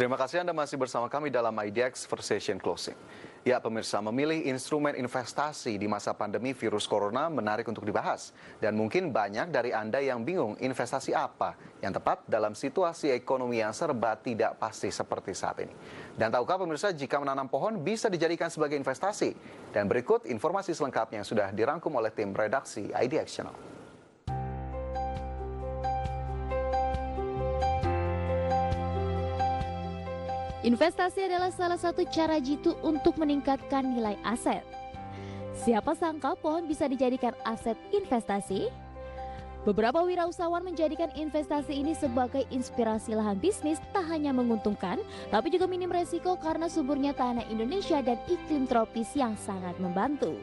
Terima kasih Anda masih bersama kami dalam IDX Versation Closing. Ya, pemirsa, memilih instrumen investasi di masa pandemi virus corona menarik untuk dibahas. Dan mungkin banyak dari Anda yang bingung investasi apa yang tepat dalam situasi ekonomi yang serba tidak pasti seperti saat ini. Dan tahukah pemirsa jika menanam pohon bisa dijadikan sebagai investasi? Dan berikut informasi selengkapnya yang sudah dirangkum oleh tim redaksi IDX Channel. Investasi adalah salah satu cara jitu untuk meningkatkan nilai aset. Siapa sangka pohon bisa dijadikan aset investasi? Beberapa wirausahawan menjadikan investasi ini sebagai inspirasi lahan bisnis tak hanya menguntungkan, tapi juga minim resiko karena suburnya tanah Indonesia dan iklim tropis yang sangat membantu.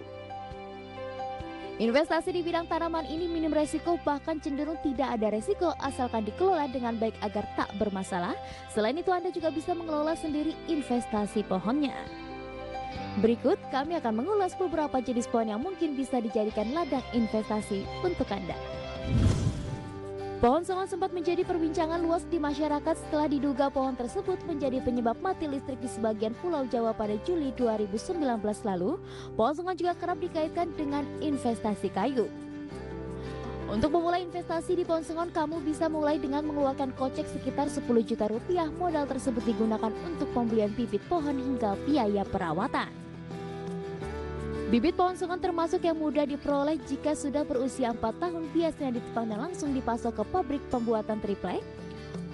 Investasi di bidang tanaman ini minim resiko, bahkan cenderung tidak ada resiko asalkan dikelola dengan baik agar tak bermasalah. Selain itu Anda juga bisa mengelola sendiri investasi pohonnya. Berikut kami akan mengulas beberapa jenis pohon yang mungkin bisa dijadikan ladang investasi untuk Anda. Pohon songon sempat menjadi perbincangan luas di masyarakat setelah diduga pohon tersebut menjadi penyebab mati listrik di sebagian Pulau Jawa pada Juli 2019 lalu. Pohon songon juga kerap dikaitkan dengan investasi kayu. Untuk memulai investasi di pohon songon, kamu bisa mulai dengan mengeluarkan kocek sekitar 10 juta rupiah. Modal tersebut digunakan untuk pembelian bibit pohon hingga biaya perawatan. Bibit pohon songon termasuk yang mudah diperoleh jika sudah berusia 4 tahun, biasanya ditebang dan langsung dipasok ke pabrik pembuatan triplek.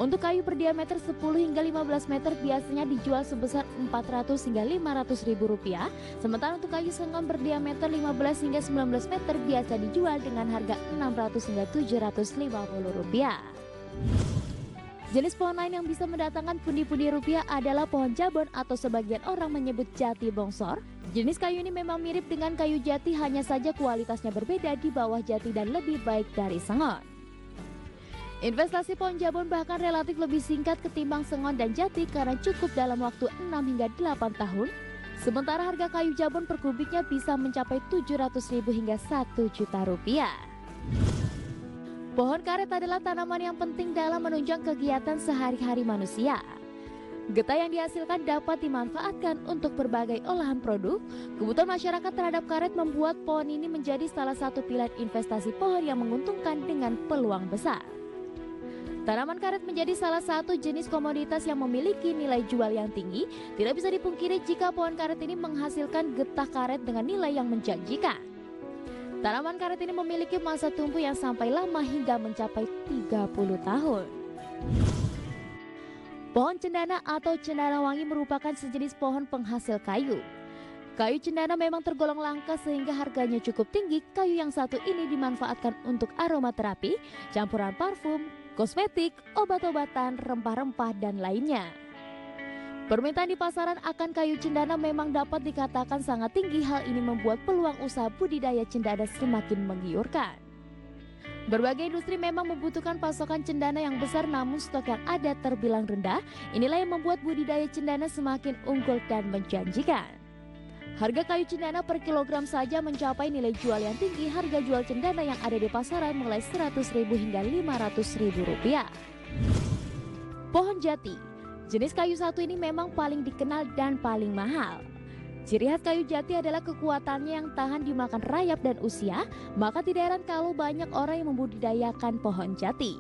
Untuk kayu berdiameter 10 hingga 15 meter biasanya dijual sebesar 400 hingga 500 ribu rupiah. Sementara untuk kayu songon berdiameter 15 hingga 19 meter biasa dijual dengan harga 600 hingga 750 rupiah. Jenis pohon lain yang bisa mendatangkan pundi-pundi rupiah adalah pohon jabon atau sebagian orang menyebut jati bongsor. Jenis kayu ini memang mirip dengan kayu jati, hanya saja kualitasnya berbeda di bawah jati dan lebih baik dari sengon. Investasi pohon jabon bahkan relatif lebih singkat ketimbang sengon dan jati karena cukup dalam waktu 6 hingga 8 tahun. Sementara harga kayu jabon per kubiknya bisa mencapai 700 ribu hingga 1 juta rupiah. Pohon karet adalah tanaman yang penting dalam menunjang kegiatan sehari-hari manusia. Getah yang dihasilkan dapat dimanfaatkan untuk berbagai olahan produk. Kebutuhan masyarakat terhadap karet membuat pohon ini menjadi salah satu pilihan investasi pohon yang menguntungkan dengan peluang besar. Tanaman karet menjadi salah satu jenis komoditas yang memiliki nilai jual yang tinggi. Tidak bisa dipungkiri jika pohon karet ini menghasilkan getah karet dengan nilai yang menjanjikan. Tanaman karet ini memiliki masa tumbuh yang sampai lama hingga mencapai 30 tahun. Pohon cendana atau cendana wangi merupakan sejenis pohon penghasil kayu. Kayu cendana memang tergolong langka sehingga harganya cukup tinggi. Kayu yang satu ini dimanfaatkan untuk aromaterapi, campuran parfum, kosmetik, obat-obatan, rempah-rempah, dan lainnya. Permintaan di pasaran akan kayu cendana memang dapat dikatakan sangat tinggi. Hal ini membuat peluang usaha budidaya cendana semakin menggiurkan. Berbagai industri memang membutuhkan pasokan cendana yang besar, namun stok yang ada terbilang rendah. Inilah yang membuat budidaya cendana semakin unggul dan menjanjikan. Harga kayu cendana per kilogram saja mencapai nilai jual yang tinggi. Harga jual cendana yang ada di pasaran mulai 100 ribu hingga 500 ribu rupiah. Pohon jati. Jenis kayu satu ini memang paling dikenal dan paling mahal. Ciri khas kayu jati adalah kekuatannya yang tahan dimakan rayap dan usia, maka tidak heran kalau banyak orang yang membudidayakan pohon jati.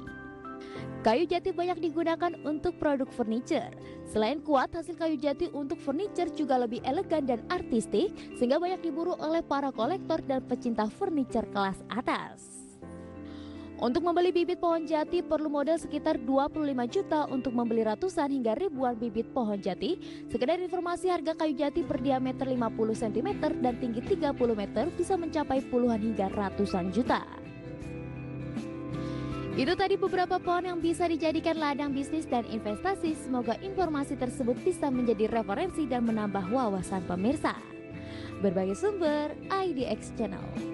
Kayu jati banyak digunakan untuk produk furniture. Selain kuat, hasil kayu jati untuk furniture juga lebih elegan dan artistik, sehingga banyak diburu oleh para kolektor dan pecinta furniture kelas atas. Untuk membeli bibit pohon jati perlu modal sekitar 25 juta untuk membeli ratusan hingga ribuan bibit pohon jati. Sekedar informasi, harga kayu jati berdiameter 50 cm dan tinggi 30 meter bisa mencapai puluhan hingga ratusan juta. Itu tadi beberapa pohon yang bisa dijadikan ladang bisnis dan investasi. Semoga informasi tersebut bisa menjadi referensi dan menambah wawasan pemirsa. Berbagai sumber IDX Channel.